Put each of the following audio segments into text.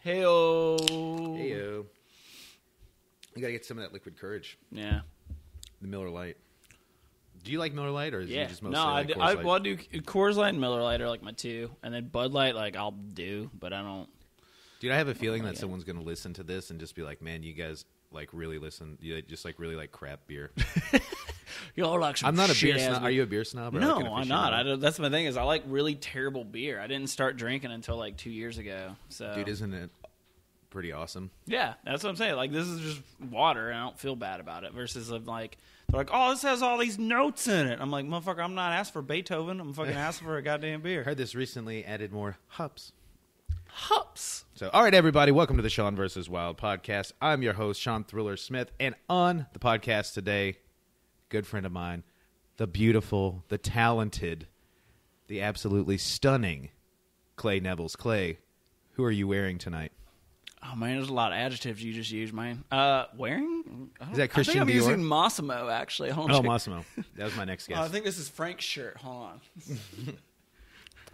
Heyo. Heyo. You gotta get some of that liquid courage. Yeah. The Miller Lite. Do you like Miller Lite, or is it just mostly I Coors Light? I do Coors Light and Miller Lite are like my two, and then Bud Light I'll do, but I don't. Dude, I have a feeling that someone's gonna listen to this and just be like, "Man, you guys really listen. You just really like crap beer." Y'all like some I'm not a shit beer snob. Are you a beer snob? Or No, like I'm not. That's my thing. I like really terrible beer. I didn't start drinking until 2 years ago. So, dude, isn't it pretty awesome? Yeah, that's what I'm saying. This is just water, and I don't feel bad about it. Versus they're like, oh, this has all these notes in it. I'm like, motherfucker, I'm not asking for Beethoven. I'm fucking asking for a goddamn beer. Heard this recently added more hops. Hops. So, all right, everybody, welcome to the Sean vs. Wild podcast. I'm your host, Sean Thriller Smith, and on the podcast today, good friend of mine, the beautiful, the talented, the absolutely stunning Clay Nevels. Clay, who are you wearing tonight? Oh, man, there's a lot of adjectives you just used, man. Wearing? Is that Christian I think I'm Dior? using Massimo, actually. Hold Oh, on. Massimo. That was my next guess. I think this is Frank's shirt. Hold on.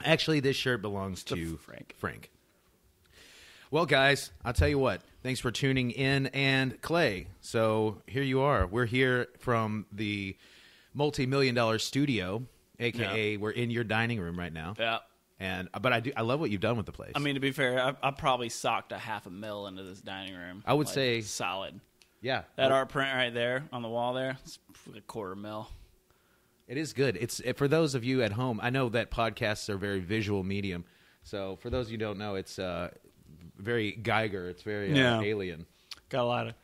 Actually, this shirt belongs to Frank. Well, guys, I'll tell you what. Thanks for tuning in. And Clay, so here you are. We're here from the multi-million-dollar studio, a.k.a. we're in your dining room right now. Yeah. But I love what you've done with the place. I mean, to be fair, I probably socked $500,000 into this dining room. I would say solid. Yeah. That art print right there on the wall there, it's $250,000. It is good. For those of you at home, I know that podcasts are a very visual medium. So for those of you who don't know, it's very Geiger. It's very alien. Got a lot of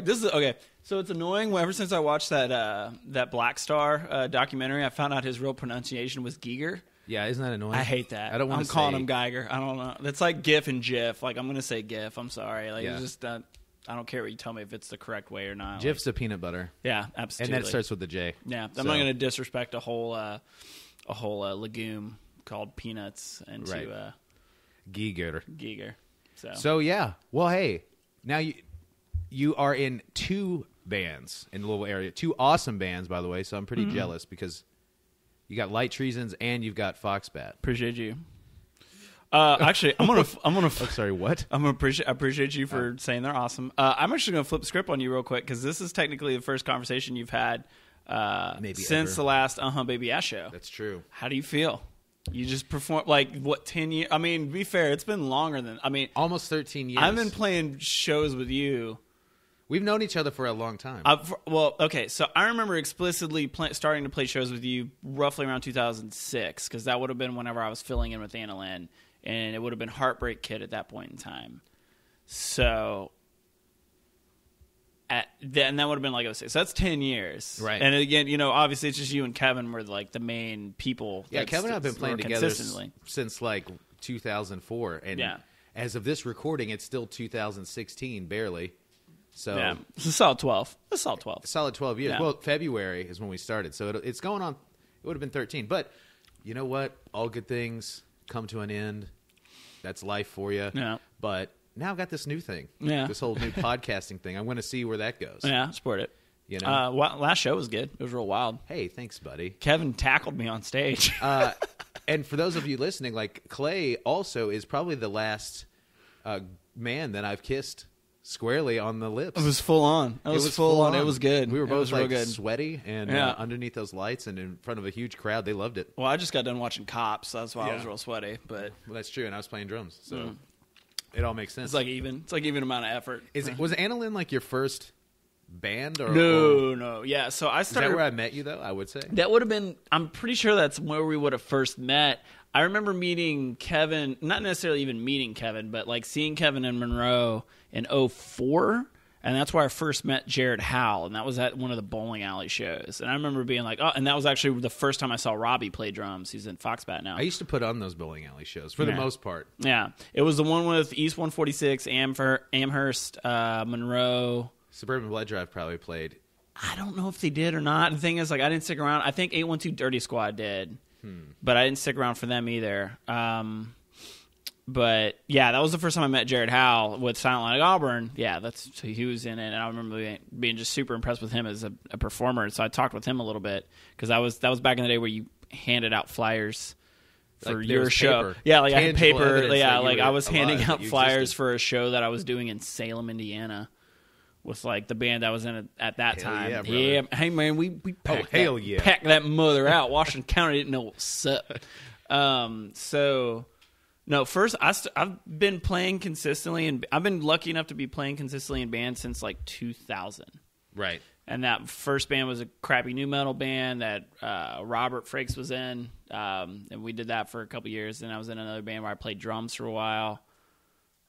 this is okay. So it's annoying. Ever since I watched that Black Star documentary, I found out his real pronunciation was Giger. Yeah, isn't that annoying? I hate that. I don't want I'm calling him Geiger. I don't know. That's like GIF and GIF. I'm going to say GIF. I'm sorry. It's just I don't care what you tell me if it's the correct way or not. GIF's the peanut butter. Yeah, absolutely. And then it starts with the J. Yeah, I'm not going to disrespect a whole legume called peanuts into Giger. So yeah. Well, hey, now you are in two bands in the Louisville area. Two awesome bands, by the way. So I'm pretty jealous because you got Light Treasons and you've got Foxbat. Appreciate you. Actually, I'm gonna. Oh, sorry, what? I appreciate you for saying they're awesome. I'm actually gonna flip the script on you real quick because this is technically the first conversation you've had since the last Baby Ass show. That's true. How do you feel? You just performed 10 years? I mean, to be fair, it's been longer than almost 13 years. I've been playing shows with you. We've known each other for a long time. Okay, so I remember explicitly starting to play shows with you roughly around 2006, because that would have been whenever I was filling in with Anna Lynn, and it would have been Heartbreak Kid at that point in time. So, and that would have been 06. So that's 10 years. Right. And again, obviously it's just you and Kevin were the main people. Yeah, Kevin and I have been playing together since 2004. And as of this recording, it's still 2016, barely. So yeah, it's a solid 12. Solid 12 years. Yeah. Well, February is when we started, so it's going on. It would have been 13, but you know what? All good things come to an end. That's life for you. Yeah. But now I've got this new thing. Yeah. This whole new podcasting thing. I'm going to see where that goes. Yeah, support it. Last show was good. It was real wild. Hey, thanks, buddy. Kevin tackled me on stage. And for those of you listening, Clay also is probably the last man that I've kissed squarely on the lips. It was full on. It was full on. It was good. We were both real good. sweaty and underneath those lights and in front of a huge crowd. They loved it. Well, I just got done watching Cops. So that's why I was real sweaty. But that's true, and I was playing drums, so it all makes sense. It's even. It's even amount of effort. Was Anna Lynn your first band? No. Yeah. So I started. Is that where I met you, though? I would say that would have been. I'm pretty sure that's where we would have first met. I remember meeting Kevin, not necessarily even meeting Kevin, but seeing Kevin in Monroe in 2004, and that's where I first met Jared Howell, and that was at one of the bowling alley shows. And I remember being and that was actually the first time I saw Robbie play drums. He's in Foxbat now. I used to put on those bowling alley shows for the most part. Yeah. It was the one with East 146, Amherst, Monroe. Suburban Blood Drive probably played. I don't know if they did or not. The thing is, I didn't stick around. I think 812 Dirty Squad did. But I didn't stick around for them either. But yeah, that was the first time I met Jared Howell with Silent Line Auburn. Yeah, so he was in it, and I remember being just super impressed with him as a performer. So I talked with him a little bit because that was back in the day where you handed out flyers for Like, your there's show. paper. Yeah, like I had Tangible paper. evidence Yeah, that you like were I was handing alive, out that you flyers existed. for a show that I was doing in Salem, Indiana, with like the band I was in at that Hell time. yeah, brother. Yeah, hey man, we packed hell that, yeah. packed that mother out. Washington County didn't know what's up. So no, first I've been playing consistently, and I've been lucky enough to be playing consistently in bands since like 2000. Right. And that first band was a crappy new metal band that Robert Frakes was in, and we did that for a couple years. And I was in another band where I played drums for a while,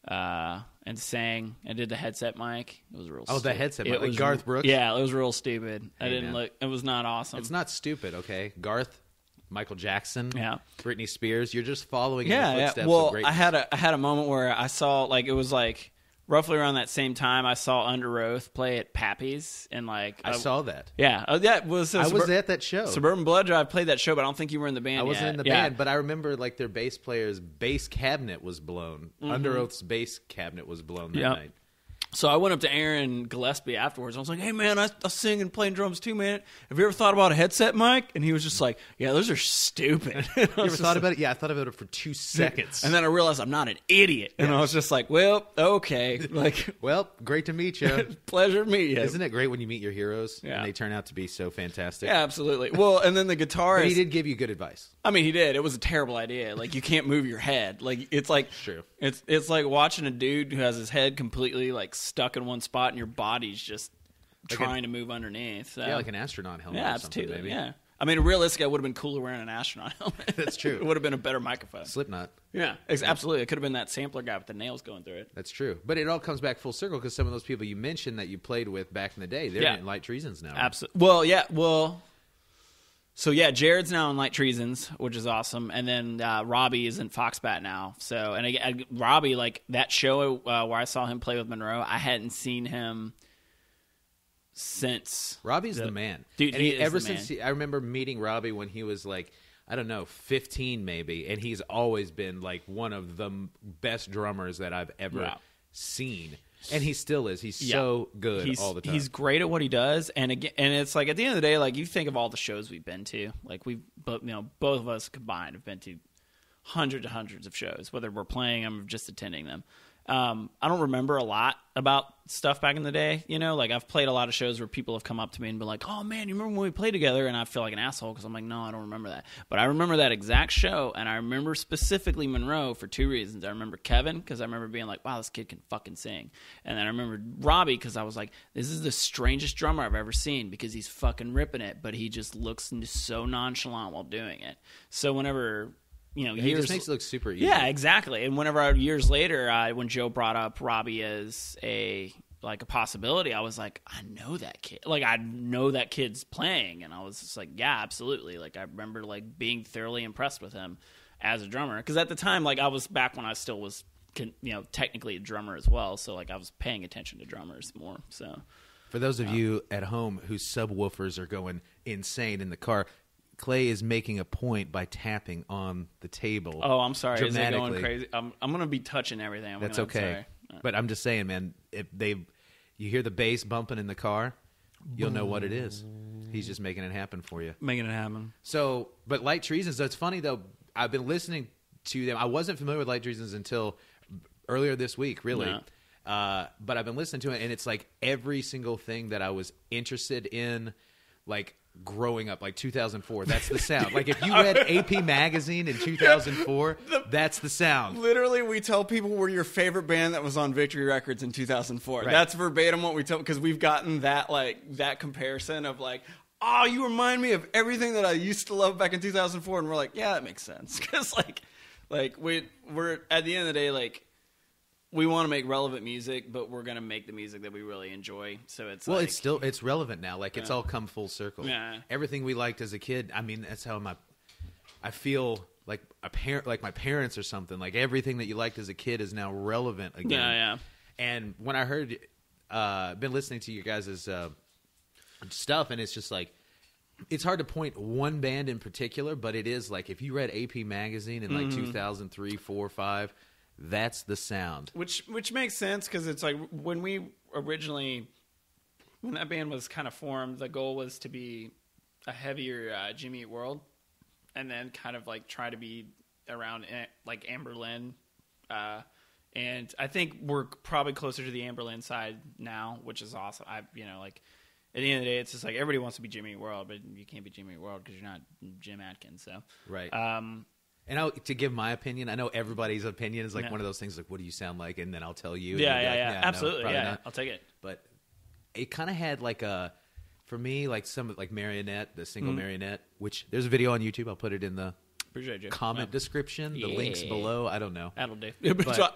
and sang. I did the headset mic. It was real. Oh, stupid. the headset mic, It like was, Garth Brooks? Yeah, it was real stupid. I Hey, didn't man. look. It was not awesome. It's not stupid, okay? Garth, Michael Jackson, Yeah. Britney Spears. You're just following in Yeah, the yeah. footsteps Well, of greatness. I had a moment where I saw like it was like roughly around that same time I saw Under Oath play at Pappy's, and like I saw that. Yeah, that was. I was at that show. Suburban Blood Drive played that show, but I don't think you were in the band. I wasn't yet. in the Yeah. band, but I remember like their bass player's bass cabinet was blown. Under Oath's bass cabinet was blown that Yep. night. So I went up to Aaron Gillespie afterwards. I was like, "Hey man, I sing and playing drums too, man. Have you ever thought about a headset mic?" And he was just like, "Yeah, those are stupid." You ever thought about it? Yeah, I thought about it for 2 seconds. And then I realized I'm not an idiot, and I was just like, "Well, okay, like Well, great to meet you. pleasure to meet you." Isn't it great when you meet your heroes Yeah. and they turn out to be so fantastic? Yeah, absolutely. Well, and then the guitarist. But he did give you good advice. I mean, he did. It was a terrible idea. Like, you can't move your head. Like, it's like True. It's like watching a dude who has his head completely like stuck in one spot, and your body's just Like trying to move underneath. So. Yeah, like an astronaut helmet Yeah, or something, absolutely. maybe. Yeah. I mean, realistically, I would have been cooler wearing an astronaut helmet. That's true. It would have been a better microphone. Slipknot. Yeah, absolutely. It could have been that sampler guy with the nails going through it. That's true. But it all comes back full circle because some of those people you mentioned that you played with back in the day, they're Yeah. in Light Treasons now. Absolutely. Well, yeah. Well, so yeah, Jared's now in Light Treasons, which is awesome, and then Robbie is in Foxbat now. So, and again, Robbie, like that show where I saw him play with Monroe, I hadn't seen him since. Robbie's the man. Dude, and he is ever the since man. I remember meeting Robbie when he was like, I don't know, 15 maybe, and he's always been like one of the best drummers that I've ever Wow. seen. And he still is. He's Yeah. so good all the time. He's great at what he does, and again, and it's like at the end of the day, like you think of all the shows we've been to, like both of us combined have been to hundreds and hundreds of shows, whether we're playing them or just attending them. I don't remember a lot about stuff back in the day, like I've played a lot of shows where people have come up to me and been like, "Oh man, you remember when we played together?" And I feel like an asshole because I'm like, "No, I don't remember that." But I remember that exact show, and I remember specifically Monroe for 2 reasons. I remember Kevin because I remember being like, "Wow, this kid can fucking sing," and then I remember Robbie because I was like, "This is the strangest drummer I've ever seen because he's fucking ripping it, but he just looks so nonchalant while doing it." So whenever he years just makes it look super easy. yeah, exactly. And whenever years later, when Joe brought up Robbie as a possibility, I was like, I know that kid. Like, I know that kid's playing, and I was just like, yeah, absolutely. Like, I remember like being thoroughly impressed with him as a drummer because at the time, like, I was back when I still was, technically a drummer as well. So like, I was paying attention to drummers more. So For those of you at home whose subwoofers are going insane in the car, Clay is making a point by tapping on the table. oh, I'm sorry, is it going dramatically. crazy? I'm gonna be touching everything. That's okay. But I'm just saying, man, if you hear the bass bumping in the car, you'll know what it is. He's just making it happen for you. Making it happen. So, but Light Treasons, so it's funny though, I've been listening to them. I wasn't familiar with Light Treasons until earlier this week, really. Yeah. But I've been listening to it, and it's like every single thing that I was interested in, like growing up, like 2004. That's the sound. Like if you read AP Magazine in 2004, that's the sound. Literally, we tell people we're your favorite band that was on Victory Records in 2004. Right. That's verbatim what we tell, because we've gotten that comparison of like, oh, you remind me of everything that I used to love back in 2004, and we're like, yeah, that makes sense, because like we're at the end of the day, like, we want to make relevant music, but we're gonna make the music that we really enjoy. So it's it's relevant now. Like it's all come full circle. Yeah. Everything we liked as a kid. I mean, that's how I feel like a parent, like my parents or something. Like everything that you liked as a kid is now relevant again. Yeah. And when I heard, been listening to you guys' stuff, and it's just like, it's hard to point one band in particular, but it is like if you read AP Magazine in like 2003, 4, 5. That's the sound. Which makes sense, because it's like when that band was kind of formed, the goal was to be a heavier Jimmy Eat World, and then kind of like try to be around like Amberlin. And I think we're probably closer to the Amberlin side now, which is awesome. Like at the end of the day, it's just like everybody wants to be Jimmy World, but you can't be Jimmy World because you're not Jim Atkins. So right. And to give my opinion, I know everybody's opinion is like one of those things like, what do you sound like? And then I'll tell you. Yeah, absolutely. No, yeah, I'll take it. But it kind of had like for me, like some like Marionette, the single Marionette, which there's a video on YouTube. I'll put it in the comment description, the links below. I don't know. That'll do. But so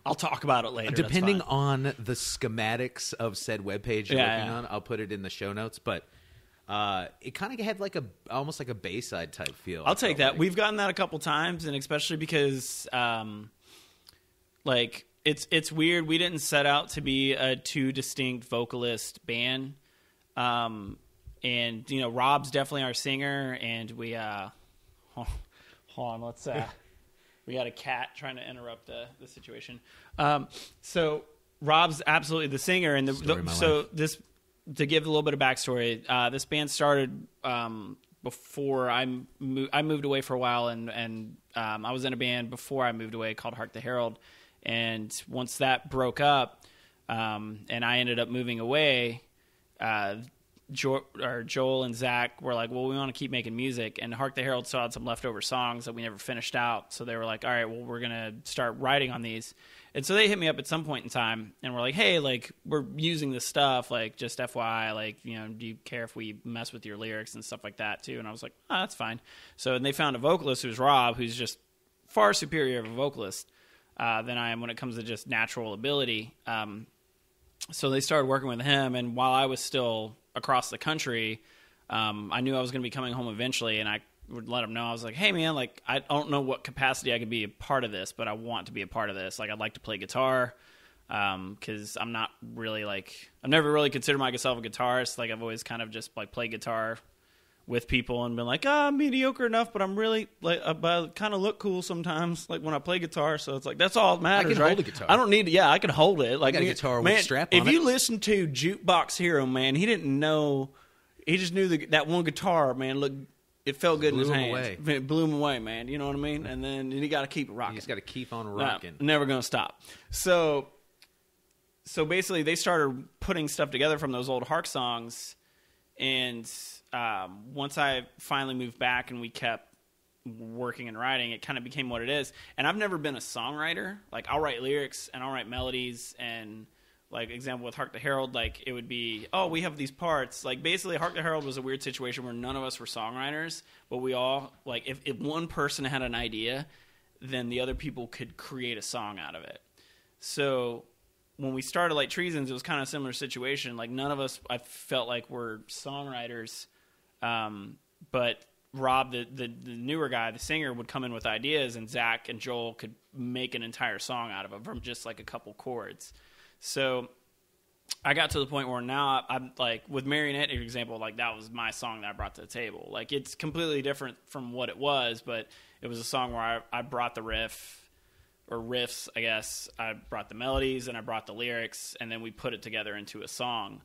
I'll talk about it later. Depending on the schematics of said webpage you're working on, I'll put it in the show notes. But it kind of had like almost like a Bayside type feel. I'll take that. Like. We've gotten that a couple times, and especially because like it's weird. We didn't set out to be a two distinct vocalist band. And Rob's definitely our singer, and we hold on, let's we got a cat trying to interrupt the situation. So Rob's absolutely the singer, and this, to give a little bit of backstory, this band started before I moved away for a while, and I was in a band before I moved away called Hark the Herald, and once that broke up, and I ended up moving away, Joel and Zach were like, well, we want to keep making music, and Hark the Herald still had some leftover songs that we never finished out, so they were like, all right, well, we're going to start writing on these. And so they hit me up at some point in time, and we're like, hey, like, we're using this stuff, like, just FYI, like, do you care if we mess with your lyrics and stuff like that, too? And I was like, oh, that's fine. So and they found a vocalist who's Rob, who's just far superior of a vocalist than I am when it comes to just natural ability. So they started working with him, and while I was still across the country, I knew I was going to be coming home eventually, and I would let him know. I was like, hey, man, like, I don't know what capacity I could be a part of this, but I want to be a part of this. Like, I'd like to play guitar, because I'm not really, like, I've never really considered myself a guitarist. Like, I've always kind of just, like, played guitar with people and been like, I'm mediocre enough, but I'm really, like, I kind of look cool sometimes, like, when I play guitar. So it's like, that's all that matters, I can right? hold a guitar. I don't need to, I can hold it. Like, I got a guitar man, with a strap on if you listen to Jukebox Hero, man, he didn't know, he just knew that one guitar, man, looked, it felt good in his hands. It blew him away, man. You know what I mean? And then you got to keep it rocking. You just got to keep on rocking. Never going to stop. So basically, they started putting stuff together from those old Hark songs. And once I finally moved back and we kept working and writing, it kind of became what it is. And I've never been a songwriter. Like, I'll write lyrics and I'll write melodies, and like, example with Hark the Herald, like, it would be, oh, we have these parts. Like, basically, Hark the Herald was a weird situation where none of us were songwriters, but we all, like, if one person had an idea, then the other people could create a song out of it. So when we started Light Treasons, it was kind of a similar situation. Like, none of us, I felt like, were songwriters, but Rob, the newer guy, the singer, would come in with ideas, and Zach and Joel could make an entire song out of it from just, like, a couple chords. So I got to the point where now I'm like, with Marionette, for example, like, that was my song that I brought to the table. Like, it's completely different from what it was, but it was a song where I brought the riffs, I guess. I brought the melodies and I brought the lyrics, and then we put it together into a song.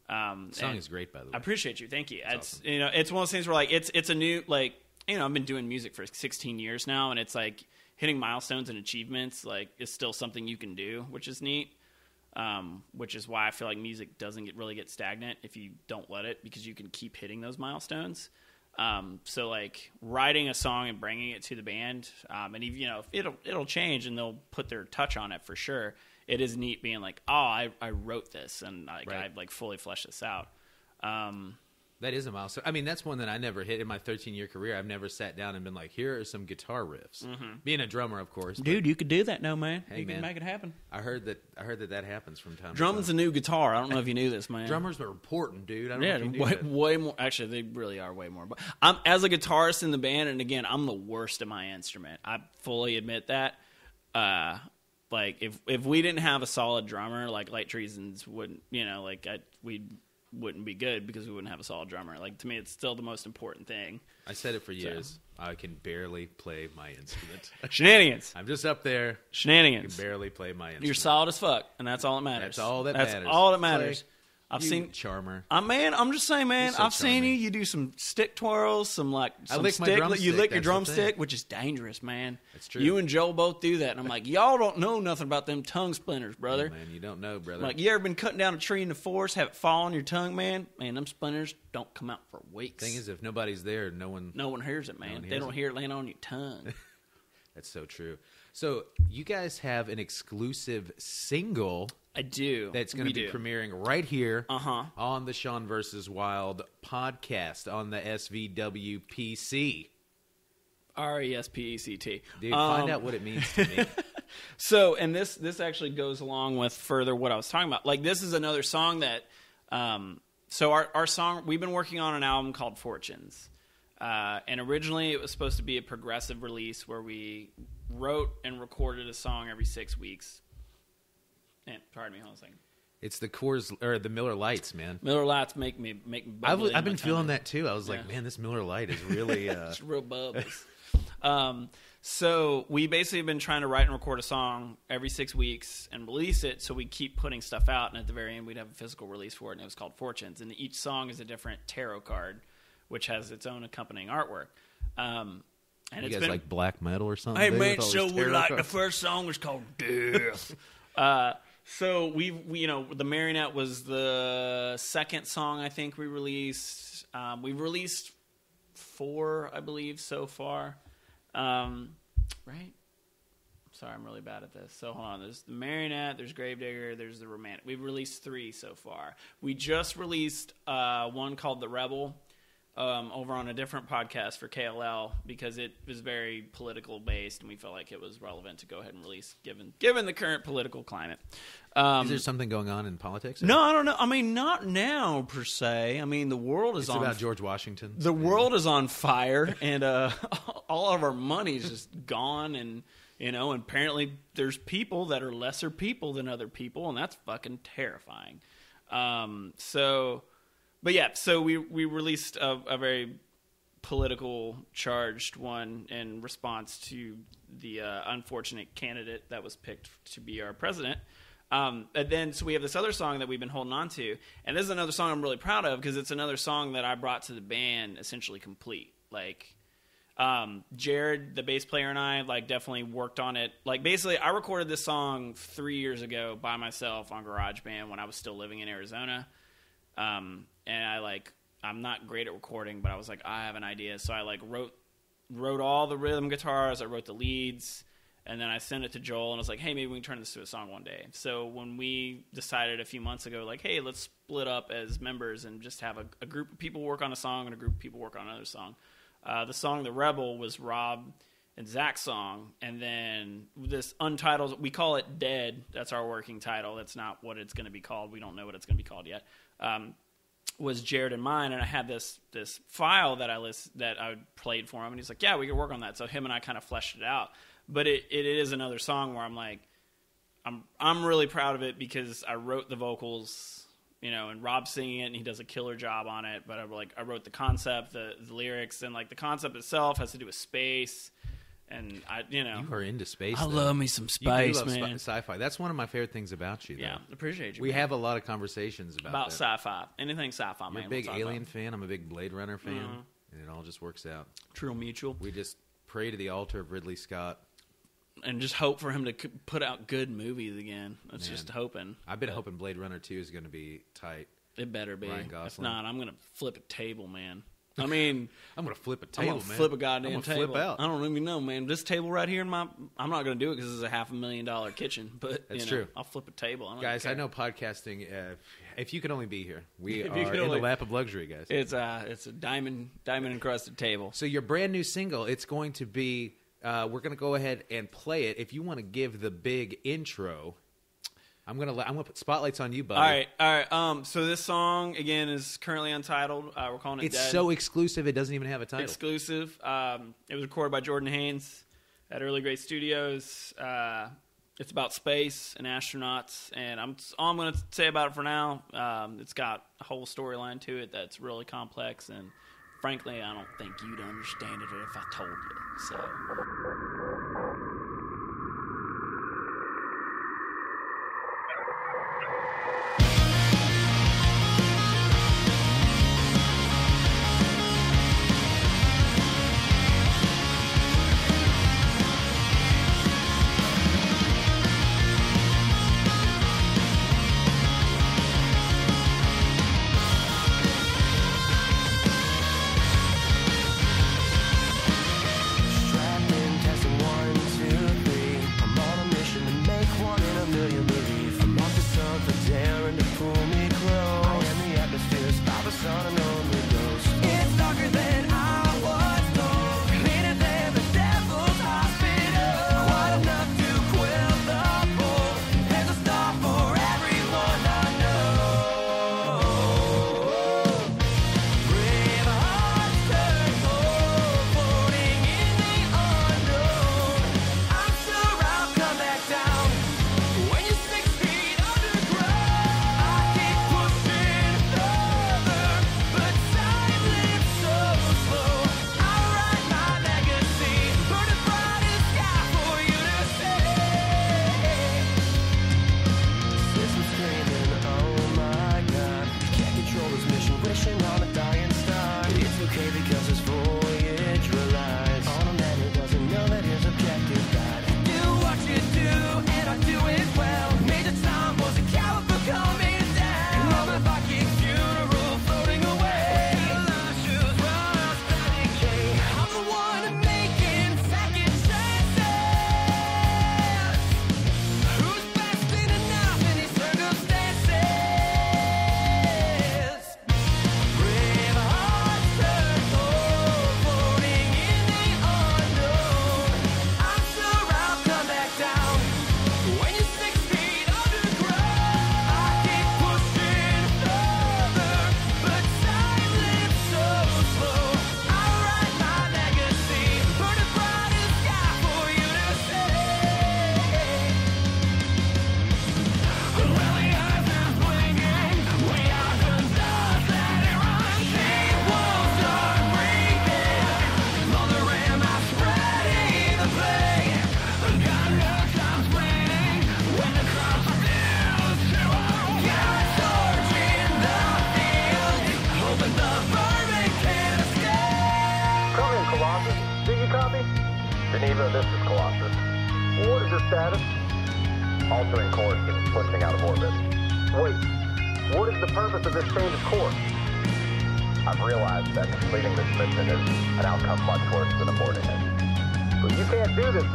The song is great, by the way. I appreciate you. Thank you. It's awesome. It's one of those things where, like, it's a new, like, I've been doing music for 16 years now, and it's like hitting milestones and achievements, like, is still something you can do, which is neat. Which is why I feel like music doesn't really get stagnant if you don't let it, because you can keep hitting those milestones. So, like, writing a song and bringing it to the band, and even, it'll change and they'll put their touch on it for sure. It is neat being like, oh, I wrote this, and I fully fleshed this out. That is a milestone. I mean, that's one that I never hit in my 13-year career. I've never sat down and been like, here are some guitar riffs. Mm-hmm. Being a drummer, of course. Dude, you could do that now, man. Hey, you can make it happen. I heard that happens from time to time. Drumming's a new guitar. I don't know if you knew this, man. Drummers are important, dude. I don't know if you knew that. Way more. Actually, they really are way more. But as a guitarist in the band, and again, I'm the worst at my instrument. I fully admit that. Like, if we didn't have a solid drummer, like, Light Treasons wouldn't, we wouldn't be good, because we wouldn't have a solid drummer. Like, to me, it's still the most important thing. I said it for years. So. I can barely play my instrument. Shenanigans. I'm just up there. Shenanigans. I can barely play my instrument. You're solid as fuck, and that's all that matters. That's all that matters. That's all that matters. I've seen charmer. I'm just saying, man. So I've seen charming. you do some stick twirls, some I lick my stick. drumstick, You lick your that's the drumstick, thing. which is dangerous, man. That's true. You and Joel both do that, and I'm like, y'all don't know nothing about them tongue splinters, brother. Man, you don't know, brother. Like, you ever been cutting down a tree in the forest, have it fall on your tongue, man? Man, them splinters don't come out for weeks. Thing is, if nobody's there, no one hears it, man. one They hears don't it. hear it land on your tongue. That's so true. So you guys have an exclusive single I do. that's going to be do. premiering right here Uh-huh. on the Sean vs. Wild podcast on the SVWPC. RESPECT. Dude, find out what it means to me. So, and this actually goes along with further what I was talking about. Like, this is another song that, so our song, we've been working on an album called Fortunes. And originally it was supposed to be a progressive release where we wrote and recorded a song every 6 weeks. And, pardon me, hold on a second. It's the Coors or the Miller Lights, man. Miller Lights make me bubbly in I've my been feeling tummy. that too. I was like, man, this Miller Light is really. It's real bubbles. So we basically have been trying to write and record a song every 6 weeks and release it, so we keep putting stuff out, and at the very end we'd have a physical release for it, and it was called Fortunes. And each song is a different tarot card, which has its own accompanying artwork. And you it's guys been like black metal or something? Hey dude, man, with all so these we tarot like the cards? first song was called Death. So we the Marionette was the second song I think we released. We've released 4, I believe, so far. Right? Sorry, I'm really bad at this. So hold on. There's the Marionette, there's Gravedigger, there's the Romantic. We've released 3 so far. We just released one called The Rebel over on a different podcast for KLL because it was very political based and we felt like it was relevant to go ahead and release given the current political climate. Is there something going on in politics? No, I don't know. I mean, not now per se. I mean, the world is It's on about George Washington. the world is on fire, and all of our money is just gone. And and apparently there's people that are lesser people than other people, and that's fucking terrifying. But yeah, so we released a very political charged one in response to the unfortunate candidate that was picked to be our president. And then, so we have this other song that we've been holding on to, and this is another song I'm really proud of because it's another song that I brought to the band essentially complete. Like, Jared, the bass player, and I definitely worked on it. Like, basically, I recorded this song 3 years ago by myself on GarageBand when I was still living in Arizona. And I'm not great at recording, but I was like, I have an idea, so I wrote all the rhythm guitars, I wrote the leads. And then I sent it to Joel, and I was like, hey, maybe we can turn this to a song one day. So when we decided a few months ago, hey, let's split up as members and just have a group of people work on a song and a group of people work on another song. The song The Rebel was Rob and Zach's song. And then this untitled, we call it Dead. That's our working title. That's not what it's going to be called. We don't know what it's going to be called yet. Was Jared and mine, and I had this file that I played for him. And he's like, yeah, we could work on that. So him and I kind of fleshed it out. But it is another song where I'm like, I'm really proud of it because I wrote the vocals, and Rob's singing it and he does a killer job on it. But I wrote the concept, the lyrics, and the concept itself has to do with space. And you are into space. I love me some space, you do love man. Sci-fi. That's one of my favorite things about you. Though. Yeah, appreciate you. We man. have a lot of conversations about that. sci-fi, anything sci-fi. I'm man. a big we'll talk Alien about. fan. I'm a big Blade Runner fan, and it all just works out. True mutual. We just pray to the altar of Ridley Scott. And just hope for him to put out good movies again. That's just hoping. I've been hoping Blade Runner 2 is going to be tight. It better be. Ryan Gosling. If not, I'm going to flip a table, man. I mean, I'm going to flip a I'm table, going to man. flip a goddamn I'm gonna table. flip out. I don't even know, man. This table right here I'm not going to do it because it's a $500,000 kitchen. But That's true. I'll flip a table. I don't Guys, care. I know podcasting. If you could only be here, we If are you could in only- the lap of luxury, guys. It's a diamond encrusted table. So your brand new single, it's going to be. We're going to go ahead and play it. If you want to give the big intro, I'm going to put spotlights on you, buddy. All right. So this song again is currently untitled. We're calling it It's Dead. so exclusive; it doesn't even have a title. Exclusive. It was recorded by Jordan Haynes at Early Great Studios. It's about space and astronauts, and all I'm going to say about it for now. It's got a whole storyline to it that's really complex, and frankly, I don't think you'd understand it if I told you. So. coming out of orbit. Wait, what is the purpose of this change of course? I've realized that completing this mission is an outcome much worse than avoiding it. But you can't do this, I'm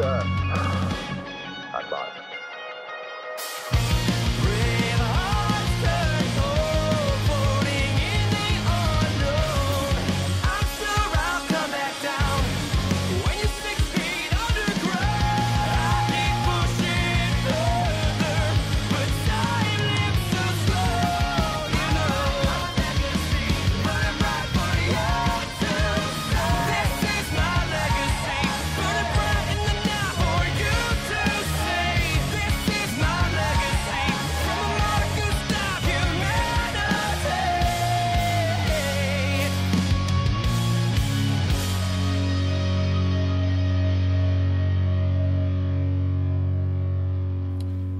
sorry.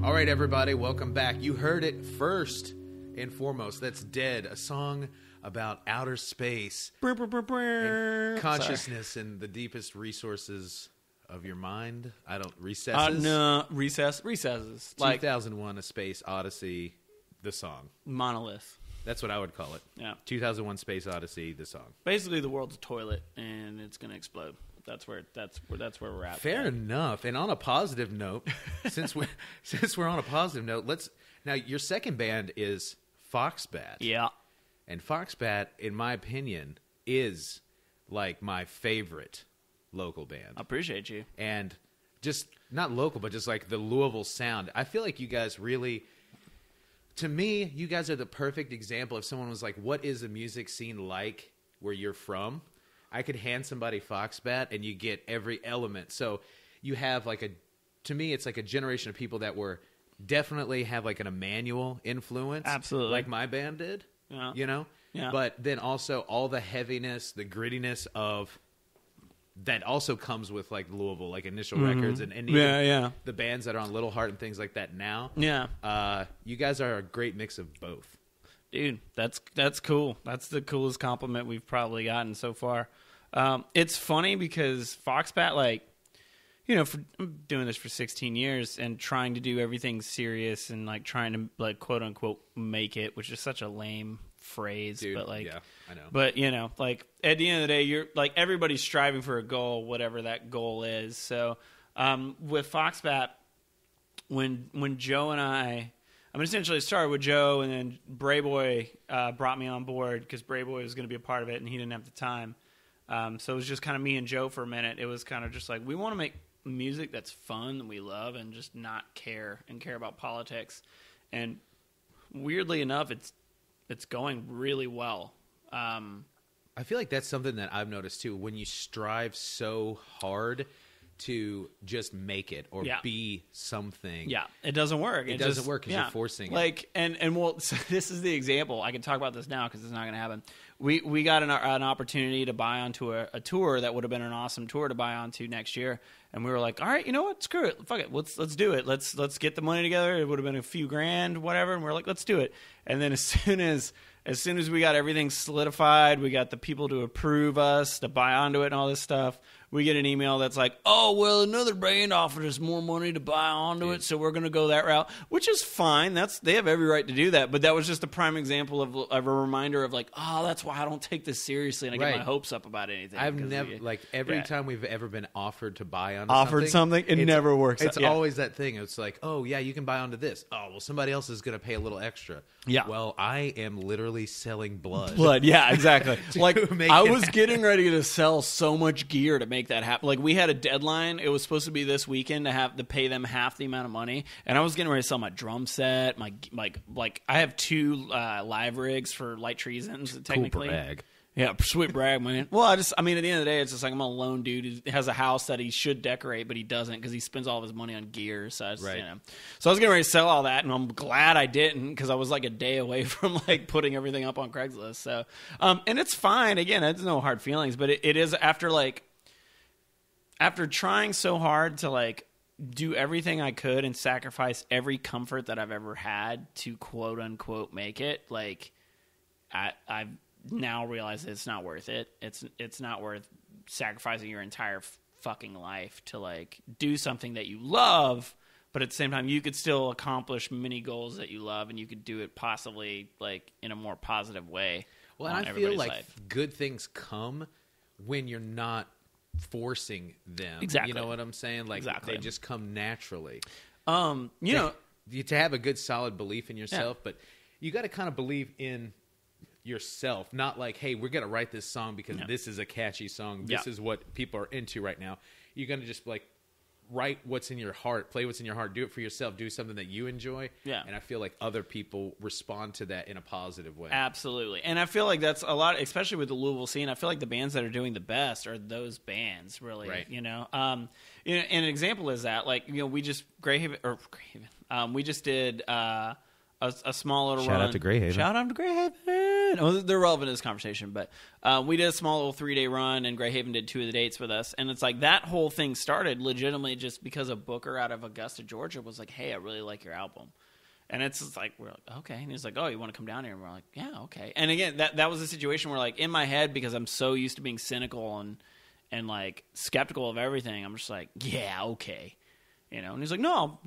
All right, everybody, welcome back. You heard it first and foremost. That's Dead, a song about outer space and consciousness and the deepest resources of your mind. I don't, recesses? No, recesses. 2001, A Space Odyssey, the song. Monolith. That's what I would call it. Yeah. 2001, Space Odyssey, the song. Basically, the world's a toilet, and it's going to explode. That's where we're at. Fair enough. And on a positive note, since we're on a positive note, now your second band is Foxbat. Yeah. And Foxbat, in my opinion, is like my favorite local band. I appreciate you. And just not local, but just like the Louisville sound. I feel like you guys really, to me, you guys are the perfect example. If someone was like, what is the music scene like where you're from? I could hand somebody Foxbat and you get every element. So you have to me, it's like a generation of people that were definitely have like an Emmanuel influence. Absolutely. Like my band did, you know? Yeah. But then also all the heaviness, the grittiness of that also comes with like Louisville, like Initial Records and even the bands that are on Little Heart and things like that now. Yeah. You guys are a great mix of both. Dude, that's cool. That's the coolest compliment we've probably gotten so far. It's funny because Foxbat, I'm doing this for 16 years and trying to do everything serious and like trying to like quote unquote make it, which is such a lame phrase. Dude, but like, yeah, I know. But like at the end of the day, you're like everybody's striving for a goal, whatever that goal is. So with Foxbat, when Joe and I essentially started with Joe, and then Bray Boy brought me on board because Bray Boy was going to be a part of it, and he didn't have the time. So it was just kind of me and Joe for a minute. It was kind of just like, we want to make music that's fun, that we love, and just not care about politics. And weirdly enough, it's going really well. I feel like that's something that I've noticed too. When you strive so hard to just make it or be something. Yeah, it doesn't work. It doesn't work because you're forcing it. And well, so this is the example. I can talk about this now because it's not going to happen. We got an opportunity to buy onto a tour that would have been an awesome tour to buy onto next year. And we were like, all right, you know what? Screw it. Fuck it. Let's do it. Let's get the money together. It would have been a few grand, whatever. And we're like, let's do it. And then as soon as we got everything solidified, we got the people to approve us, to buy onto it and all this stuff, we get an email that's like, oh, well, another band offered us more money to buy onto it, so we're going to go that route, which is fine. They have every right to do that. But that was just a prime example of a reminder of like, oh, that's why I don't take this seriously and I get my hopes up about anything. I've never, every time we've ever been offered to buy onto something, it never works. It's always that thing. It's like, oh, yeah, you can buy onto this. Oh, well, somebody else is going to pay a little extra. Yeah. Well, I am literally selling blood. Yeah, exactly. Like, I was getting ready to sell so much gear to make that happen. Like, we had a deadline. It was supposed to be this weekend to pay them half the amount of money, and I was getting ready to sell my drum set. My I have 2 live rigs for Light Treasons. Technically, cool brag. Yeah, sweet brag, man. Well, at the end of the day, it's just like I'm a lone dude who has a house that he should decorate, but he doesn't because he spends all of his money on gear. So so I was getting ready to sell all that, and I'm glad I didn't because I was like a day away from like putting everything up on Craigslist. So, and it's fine. Again, there's no hard feelings, but it is after trying so hard to like do everything I could and sacrifice every comfort that I've ever had to quote unquote make it, like I've now realize that it's not worth it. It's not worth sacrificing your entire fucking life to like do something that you love, but at the same time, you could still accomplish many goals that you love, and you could do it possibly like in a more positive way. Well, and I feel like good things come when you're not forcing them. Exactly. You know what I'm saying? Like exactly. they just come naturally. You know, to have a good solid belief in yourself, but you got to kind of believe in yourself, not like, hey, we're going to write this song because this is a catchy song. This is what people are into right now. You're going to just like write what's in your heart, play what's in your heart, do it for yourself, do something that you enjoy. Yeah. And I feel like other people respond to that in a positive way. Absolutely. And I feel like that's a lot, especially with the Louisville scene. I feel like the bands that are doing the best are those bands, really. Right. You know, and an example is that, like, you know, we just we just did a small little Shout run. out to Greyhaven. Shout out to Greyhaven. Oh, they're relevant to this conversation, but we did a small little 3-day run, and Greyhaven did 2 of the dates with us. And it's like that whole thing started legitimately just because a booker out of Augusta, Georgia was like, hey, I really like your album. And it's just like, we're like, okay. And he's like, oh, you want to come down here? And we're like, yeah, okay. And again, that was a situation where, like, in my head, because I'm so used to being cynical and like skeptical of everything, I'm just like, yeah, okay. You know, and he's like, no, I'll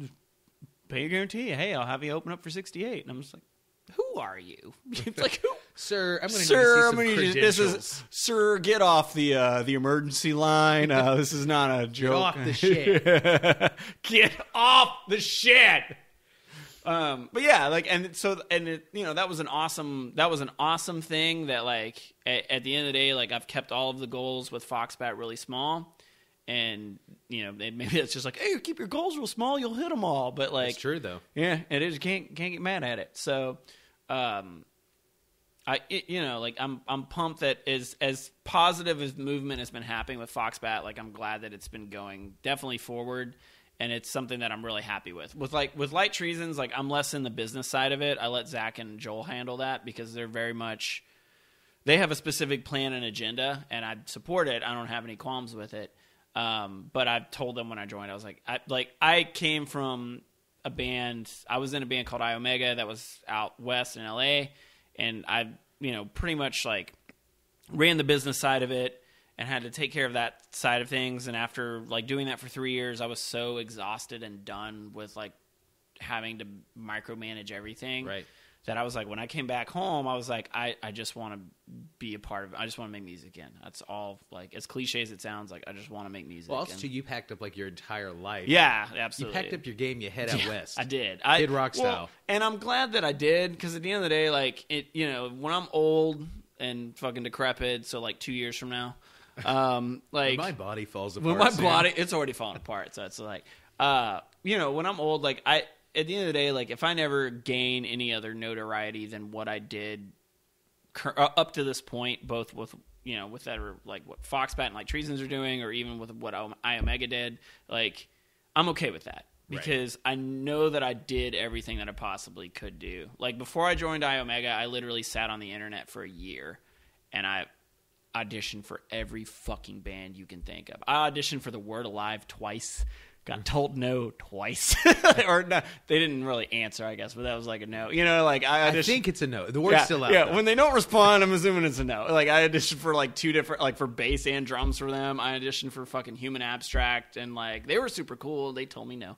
pay your guarantee. Hey, I'll have you open up for 68. And I'm just like, who are you? It's like, who? Sir, I'm going to need to see some credentials. This is, sir, get off the emergency line. This is not a joke. Get off the shit. Get off the shit. But yeah, like, you know, that was an awesome thing that, like, at the end of the day, like, I've kept all of the goals with Foxbat really small. And, you know, maybe it's just like, hey, keep your goals real small, you'll hit them all. But, like, it's true though. Yeah, it is. You can't get mad at it. So, you know, like, I'm pumped that as positive as movement has been happening with Foxbat, like, I'm glad that it's been going definitely forward, and it's something that I'm really happy with. With Light Treasons, like, I'm less in the business side of it. I let Zach and Joel handle that because they're very much, they have a specific plan and agenda, and I support it. I don't have any qualms with it. But I told them when I joined, I was like, I came from a band. I was in a band called Omega that was out west in LA, and I, you know, pretty much like ran the business side of it and had to take care of that side of things. And after like doing that for 3 years, I was so exhausted and done with like having to micromanage everything. Right. That I was like, when I came back home, I was like, I just want to be a part of it. I just want to make music again. That's all. Like, as cliche as it sounds, like, I just want to make music. Well, also, too, you packed up like your entire life. Yeah, absolutely. You packed up your game. You head out west. I did. Kid Rock style. And I'm glad that I did, because at the end of the day, like, it, you know, when I'm old and fucking decrepit, so like 2 years from now, like when my body falls apart. When my body, it's already falling apart. So it's like, you know, when I'm old, like at the end of the day, like, if I never gain any other notoriety than what I did up to this point, both with, you know, with that, or like what Foxbat and Light Treasons are doing, or even with what I Omega did, like, I'm okay with that. Because I know that I did everything that I possibly could do. Like, before I joined Omega, I literally sat on the internet for a year, and I auditioned for every fucking band you can think of. I auditioned for The Word Alive twice. Got told no twice. Or no, they didn't really answer, I guess, but that was like a no. You know, like, I think it's a no. The word's still out. Yeah, though. When they don't respond, I'm assuming it's a no. Like, I auditioned for like 2 different, like, for bass and drums for them. I auditioned for fucking Human Abstract, and like, they were super cool. They told me no.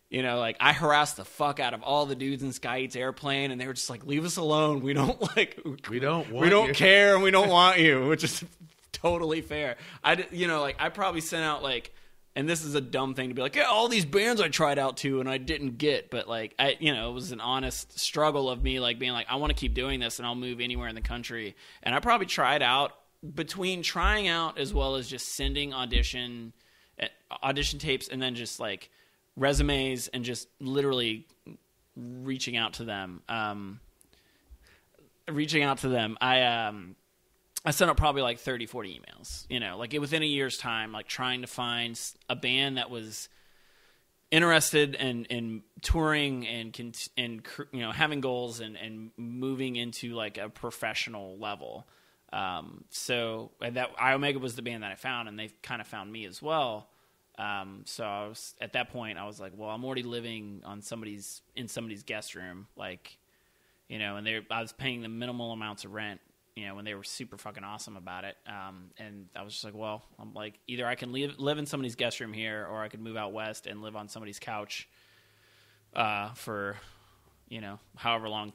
You know, like, I harassed the fuck out of all the dudes in Sky Eats Airplane, and they were just like, leave us alone. We don't care, and we don't want you, which is totally fair. You know, like, I probably sent out like, and this is a dumb thing to be like, yeah, all these bands I tried out to and I didn't get, but like, you know, it was an honest struggle of me, like, being like, I want to keep doing this and I'll move anywhere in the country. And I probably tried out, between trying out as well as just sending audition tapes, and then just like resumes, and just literally reaching out to them. I sent out probably like 30, 40 emails, you know, like, within a year's time, like, trying to find a band that was interested in touring and you know, having goals and moving into like a professional level. So that Omega was the band that I found, and they kind of found me as well. So I was, at that point, I was like, well, I'm already living in somebody's guest room, like, you know, and I was paying them minimal amounts of rent when they were super fucking awesome about it. And I was just like, well, I'm like, either I can live in somebody's guest room here, or I could move out west and live on somebody's couch for, however long.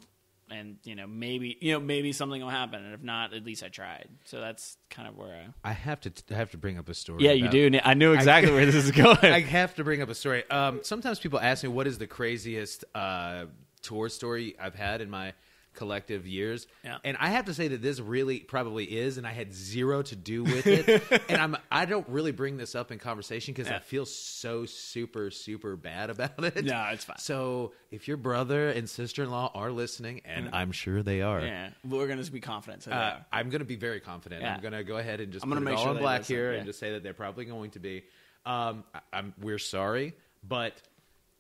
And, maybe something will happen. And if not, at least I tried. So that's kind of where I have to bring up a story. Yeah, you do. I knew exactly where this is going. I have to bring up a story. Sometimes people ask me what is the craziest tour story I've had in my collective years. Yeah. And I have to say that this really probably is, and I had zero to do with it. And I don't really bring this up in conversation because I feel so super, super bad about it. No, it's fine. So if your brother and sister-in-law are listening, and I'm sure they are. Yeah, we're going to be confident. So I'm going to be very confident. Yeah. I'm going to go ahead and just I'm put gonna it make all sure in they black listen, here yeah. and just say that they're probably going to be. We're sorry, but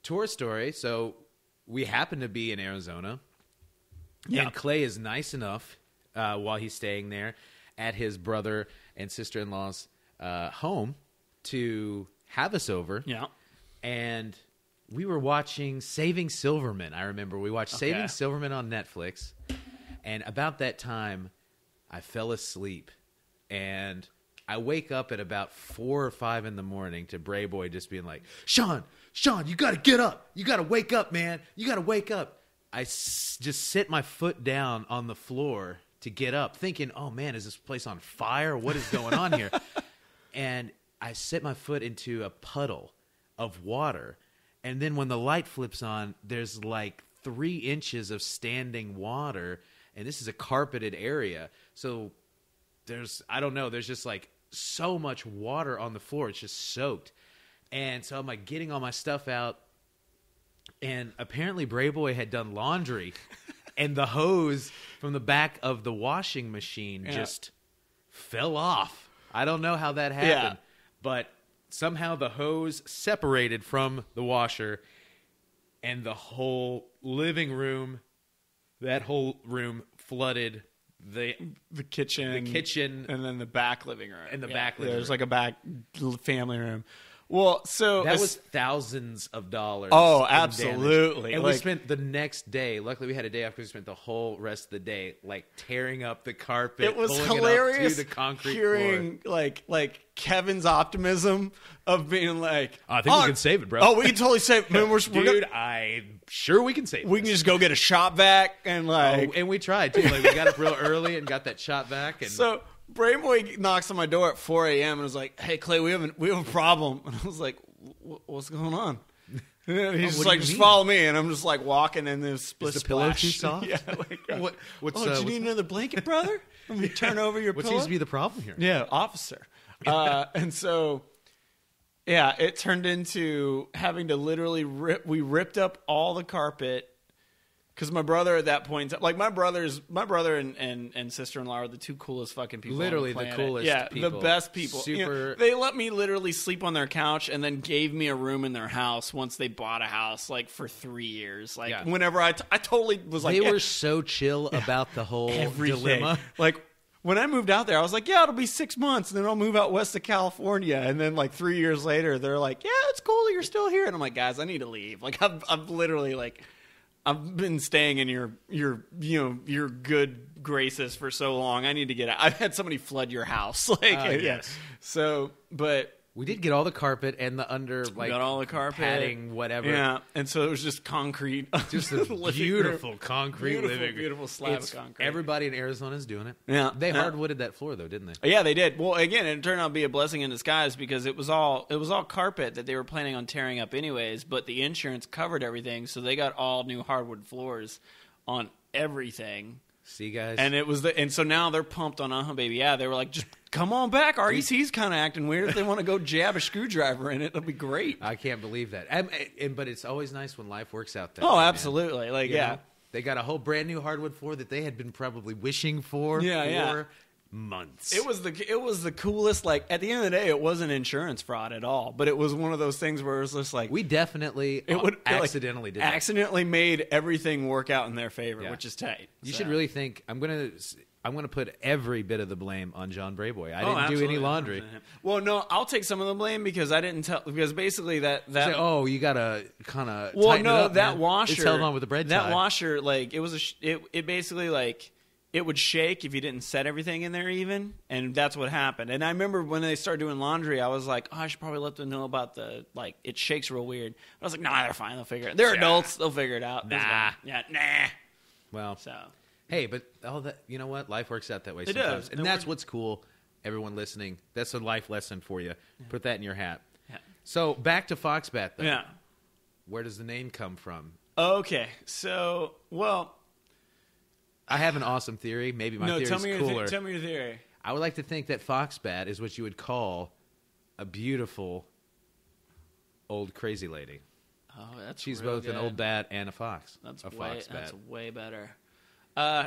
tour story. So we happen to be in Arizona. Yeah. And Clay is nice enough while he's staying there at his brother and sister-in-law's home to have us over. Yeah. And we were watching Saving Silverman. I remember we watched Saving Silverman on Netflix. And about that time, I fell asleep. And I wake up at about 4 or 5 in the morning to Bray Boy just being like, Sean, you got to get up. You got to wake up, man. You got to wake up. I just sit my foot down on the floor to get up, thinking, oh, man, is this place on fire? What is going on here? And I sit my foot into a puddle of water. And then when the light flips on, there's like 3 inches of standing water. And this is a carpeted area. So there's just like so much water on the floor. It's just soaked. And so I'm like getting all my stuff out. And apparently Bray Boy had done laundry, and the hose from the back of the washing machine just fell off. I don't know how that happened, but somehow the hose separated from the washer, and the whole living room, that whole room flooded the kitchen, and then the back living room, There's like a back family room. Well, so that was thousands of dollars. Oh, absolutely! And we spent the next day. Luckily, we had a day after. We spent the whole rest of the day like tearing up the carpet. It was pulling hilarious it up to the concrete hearing floor. like Kevin's optimism of being like, I think we can save it, bro. Oh, we can totally save it. Man, I'm sure we can save it. We can just go get a shop vac and and we tried too. Like we got up real early and got that shop vac. And so Bray Boy knocks on my door at 4 a.m. and was like, "Hey Clay, we have a problem." And I was like, "What's going on?" And he's just like, "Just follow me." And I'm just like walking in this split Is the pillow splash. too soft? Yeah. Do you need another blanket, brother? Let me turn over your what pillow. seems to be the problem here? Yeah, officer. And so, it turned into having to literally ripped up all the carpet. Because my brother at that point, like my brother and sister-in-law are the 2 coolest fucking people. Literally on the the planet. coolest people. The best people. Super. They let me literally sleep on their couch and then gave me a room in their house once they bought a house, like for 3 years. Like whenever I totally was like, they were so chill about the whole dilemma. Like when I moved out there, I was like, yeah, it'll be 6 months, and then I'll move out west to California. And then like 3 years later, they're like, yeah, it's cool that you're still here. And I'm like, guys, I need to leave. Like I've literally like. I've been staying in your good graces for so long. I need to get out. I've had somebody flood your house. Yes. So, but we did get all the carpet and the got all the carpet, padding, whatever. Yeah, and so it was just concrete, just a beautiful concrete living room. Beautiful slab of concrete. Everybody in Arizona is doing it. Yeah, they hardwooded that floor though, didn't they? Yeah, they did. Well, again, it turned out to be a blessing in disguise because it was all carpet that they were planning on tearing up anyways. But the insurance covered everything, so they got all new hardwood floors on everything. See, guys, and so now they're pumped on baby. Yeah, they were like, just come on back. REC's kind of acting weird. If they want to go jab a screwdriver in it, it'll be great. I can't believe that. But it's always nice when life works out that way. Oh, absolutely. Man. Like, you know, they got a whole brand new hardwood floor that they had been probably wishing for months. It was the coolest. Like at the end of the day, it wasn't insurance fraud at all. But it was one of those things where it was just like we definitely accidentally did accidentally made everything work out in their favor, which is tight. You should really think. I'm gonna put every bit of the blame on John Brayboy. I didn't absolutely. do any laundry. Well, no, I'll take some of the blame because I didn't tell. Because basically that you gotta kind of that washer. It's held on with the bread tie. That washer, like it was it basically like it would shake if you didn't set everything in there even, and that's what happened. And I remember when they started doing laundry, I was like, oh, I should probably let them know about it shakes real weird. But I was like, nah, they're fine. They'll figure it out. They're adults. They'll figure it out. Nah. Yeah, nah. Well, So hey, but all that, you know what? Life works out that way It sometimes. does. And that's what's cool. Everyone listening, that's a life lesson for you. Put that in your hat. Yeah. So back to Foxbat, though. Yeah. Where does the name come from? Okay. So, well, I have an awesome theory. Maybe my theory is cooler. Tell me your theory. I would like to think that Foxbat is what you would call a beautiful old crazy lady. Oh, that's She's real both an good. old bat and a fox. That's a way Foxbat. better.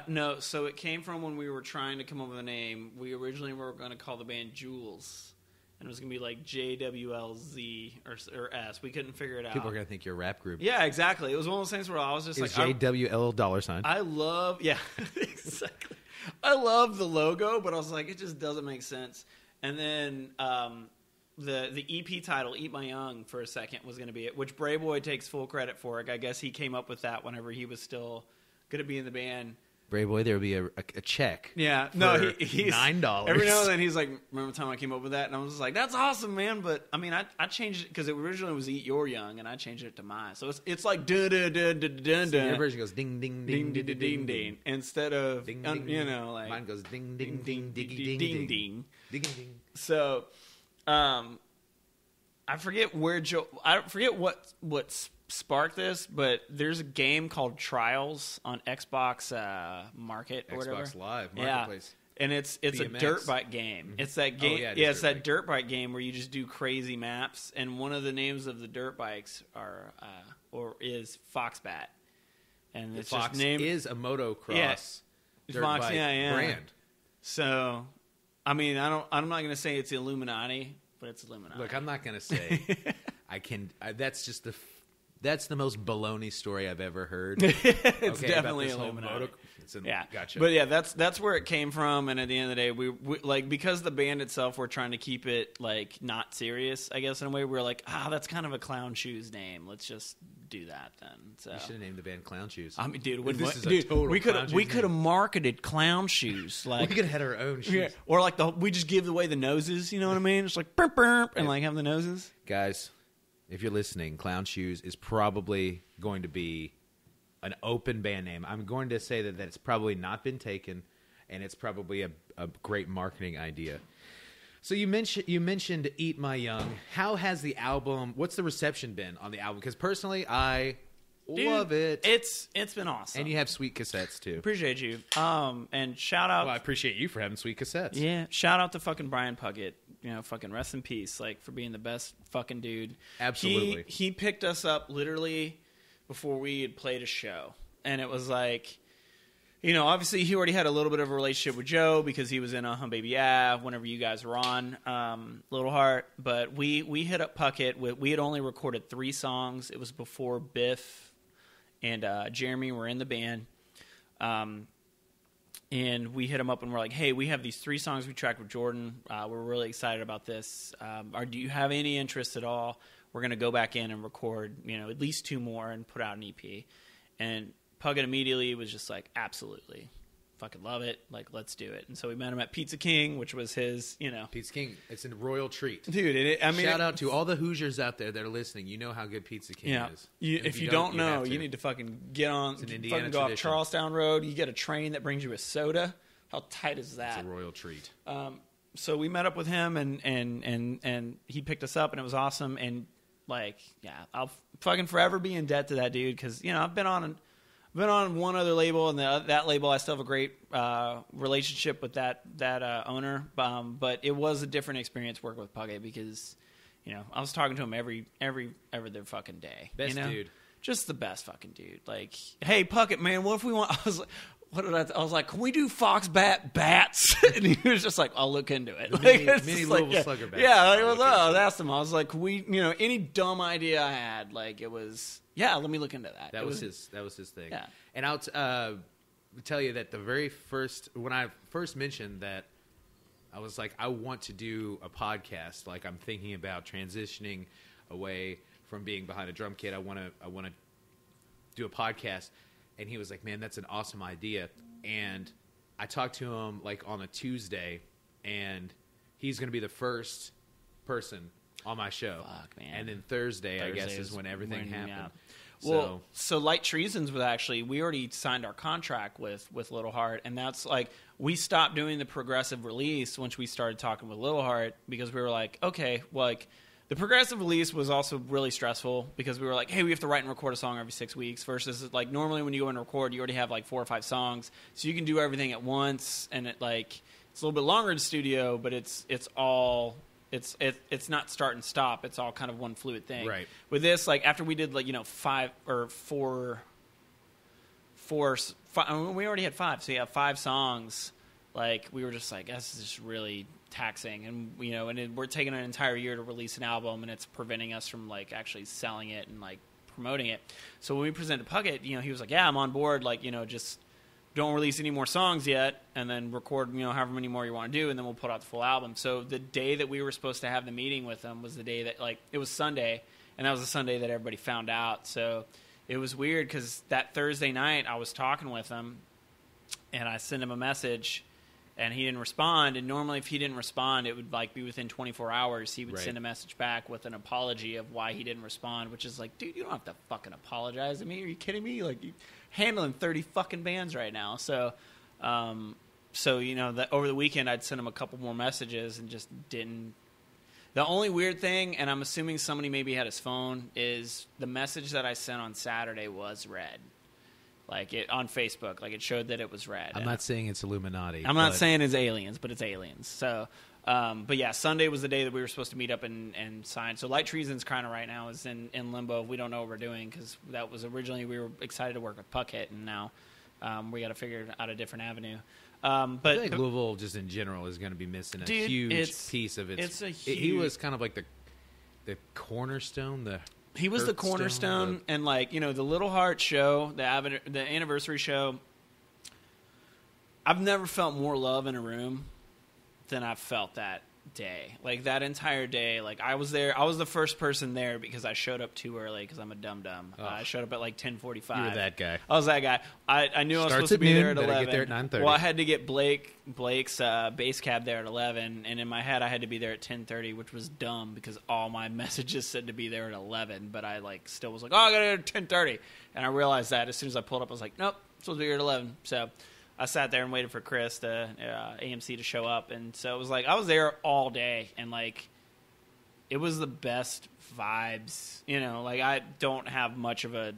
No, so it came from when we were trying to come up with a name. We originally were going to call the band Jules, and it was going to be like JWLZ or S. We couldn't figure it out. People are going to think you're a rap group. Yeah, exactly. It was one of those things where I was just Is like, JWL $? I love, yeah, exactly. I love the logo, but I was like, it just doesn't make sense. And then the EP title, Eat My Young, for a second was going to be it, which Bray Boy takes full credit for. I guess he came up with that whenever he was still going to be in the band. Bray Boy, there will be a check. Yeah, for no, he's $9. Every now and then he's like, remember the time I came up with that? And I was just like, that's awesome, man. But I mean, I changed it because it originally was Eat Your Young, and I changed it to mine. So it's like dun dun dun dun dun So your dun. version goes ding ding Ding ding ding ding ding instead of ding ding. you know, like Mine goes ding ding ding ding ding ding ding ding ding. ding ding. So, I forget what sparked this, but there's a game called Trials on Xbox Market or whatever. Xbox Live Yeah. Marketplace. And it's BMX. a dirt bike game. It's that game. yeah, it yeah, is it's dirt that bike. dirt bike game where you just do crazy maps. And one of the names of the dirt bikes is Foxbat. And it's Fox just named is a motocross Yeah. dirt Fox, bike yeah. brand. So, I mean, I'm not going to say it's Illuminati, but it's Illuminati. Look, I'm not going to say that's the most baloney story I've ever heard. It's Okay, definitely about this whole Illuminati. Yeah, Gotcha. But yeah, that's where it came from. And at the end of the day, we like, because the band itself, we're trying to keep it like not serious, I guess, in a way. We're like, that's kind of a Clown Shoes name. Let's just do that then. So You should have named the band Clown Shoes. I mean, dude, This is a total we Clown Shoes could have name. marketed Clown Shoes like We could have had our own shoes. yeah, or like we just give away the noses. You know what I mean? It's like burp burp and like have the noses. Guys, if you're listening, Clown Shoes is probably going to be an open band name. I'm going to say that it's probably not been taken, and it's probably a great marketing idea. So you mentioned Eat My Young. How has the album? What's the reception been on the album? Because personally, I love it. It's been awesome. And you have sweet cassettes too. Appreciate you. And shout out. Well, I appreciate you for having sweet cassettes. Yeah, shout out to fucking Brian Puckett. You know, fucking rest in peace. Like, for being the best fucking dude. Absolutely. He picked us up literally before we had played a show, and it was like, you know, obviously he already had a little bit of a relationship with Joe because he was in Hum Baby Yeah whenever you guys were on Little Heart. But we hit up Puckett. We had only recorded 3 songs. It was before Biff and Jeremy were in the band. And we hit him up and we're like, hey, we have these 3 songs we tracked with Jordan. We're really excited about this. Do you have any interest at all? We're going to go back in and record, you know, at least 2 more and put out an EP. And Puckett immediately was just like, absolutely. Fucking love it. Like, let's do it. And so we met him at Pizza King, which was his, you know. Pizza King, it's a royal treat. Dude, shout out to all the Hoosiers out there that are listening. You know how good Pizza King is. If you don't know, you need to fucking get on, It's an Indiana fucking go off tradition. Charlestown Road. You get a train that brings you a soda. How tight is that? It's a royal treat. So we met up with him, and he picked us up, and it was awesome. And like, yeah, I'll fucking forever be in debt to that dude because, you know, I've been on one other label, and that label I still have a great relationship with that owner. But it was a different experience working with Puckett because, you know, I was talking to him every other fucking day. Best you know? dude. Just the best fucking dude. Like, hey, Puckett, man, what if we want? I was like, I was like, can we do Foxbat bats? And he was just like, I'll look into it. Mini It's mini just Louisville yeah. Slugger bats. Yeah, like, I'll I look into it. asked him. I was like, can we, you know, any dumb idea I had, like it was, yeah, let me look into that. That was his thing. Yeah. And I'll tell you that when I first mentioned that, I was like, I want to do a podcast. Like, I'm thinking about transitioning away from being behind a drum kit. I want to do a podcast. And he was like, man, that's an awesome idea. And I talked to him like on a Tuesday, and he's going to be the first person on my show. Fuck, man. And then Thursday I guess, is when everything happened. Yeah. Well, so Light Treasons was actually, we already signed our contract with Little Heart, and that's like, we stopped doing the progressive release once we started talking with Little Heart, because we were like, okay, well, like, the progressive release was also really stressful, because we were like, hey, we have to write and record a song every 6 weeks, versus like normally when you go and record, you already have like 4 or 5 songs, so you can do everything at once, and it's a little bit longer in studio, but it's all... It's not start and stop. It's all kind of one fluid thing. Right. With this, like after we did like 5 or 4, I mean, we already had 5. So yeah, 5 songs. Like we were just like, this is just really taxing, and we're taking an entire year to release an album, and it's preventing us from like actually selling it and like promoting it. So when we presented Puckett, he was like, yeah, I'm on board. Like just don't release any more songs yet, and then record, however many more you want to do, and then we'll put out the full album. So the day that we were supposed to have the meeting with them was the day that, like, it was Sunday, and that was the Sunday that everybody found out. So it was weird, because that Thursday night I was talking with him, and I sent him a message, and he didn't respond. And normally if he didn't respond, it would, like, be within 24 hours. He would send a message back with an apology of why he didn't respond, which is like, dude, you don't have to fucking apologize. I mean, are you kidding me? Like, you handling 30 fucking bands right now. So, that over the weekend I'd sent him a couple more messages and just didn't. The only weird thing, and I'm assuming somebody maybe had his phone, is the message that I sent on Saturday was read. Like it on Facebook, like it showed that it was read. I'm not saying it's Illuminati. I'm not saying it's aliens, but it's aliens. So, but yeah, Sunday was the day that we were supposed to meet up and sign. So Light Treasons kind of right now is in limbo. We don't know what we're doing, because that was originally, we were excited to work with Puckett, and now we got to figure out a different avenue. But I feel like Louisville just in general is going to be missing a huge piece of its. He was kind of like the cornerstone. He was the cornerstone, and like the Little Heart show, the anniversary show. I've never felt more love in a room than I've felt that day. Like that entire day, like I was there. I was the first person there because I showed up too early, because I'm a dum-dum. I showed up at like 10:45. You were that guy. I was that guy. I knew I was supposed to be there at 11. Get there at 9:30. Well, I had to get Blake's bass cab there at 11, and in my head I had to be there at 10:30, which was dumb because all my messages said to be there at 11, but I like still was like, oh, I got to get at 10:30, and I realized that as soon as I pulled up, I was like, nope, I'm supposed to be here at 11. So I sat there and waited for Chris to AMC to show up, and so it was like I was there all day, and like it was the best vibes. Like I don't have much of a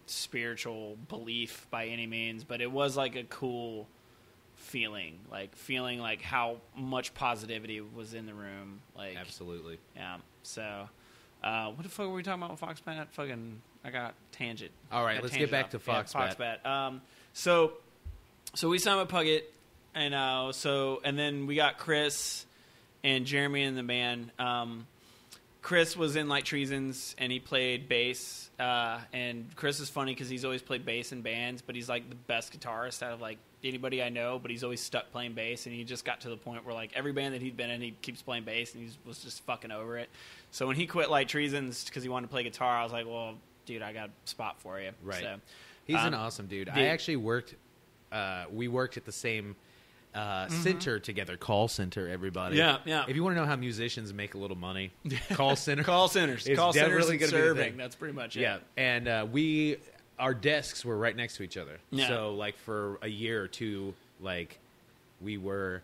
spiritual belief by any means, but it was like a cool feeling like how much positivity was in the room. Like absolutely, yeah. So what the fuck were we talking about with Foxbat? I got tangent. All right, let's get back to Foxbat. Yeah, Foxbat. So we signed with Puckett, and then we got Chris and Jeremy in the band. Chris was in Light Treasons, and he played bass. And Chris is funny because he's always played bass in bands, but he's like the best guitarist out of like anybody I know. But he's always stuck playing bass, and he just got to the point where like every band that he'd been in, he keeps playing bass, and he was just fucking over it. So when he quit Light Treasons because he wanted to play guitar, I was like, well, dude, I got a spot for you. Right. So, he's an awesome dude. I actually worked. We worked at the same center together. Call center, everybody. Yeah, yeah. If you want to know how musicians make a little money, call center. Call centers. It's Call centers definitely and gonna be the serving. thing. That's pretty much it. Yeah, and our desks were right next to each other. Yeah. So like for a year or two, like we were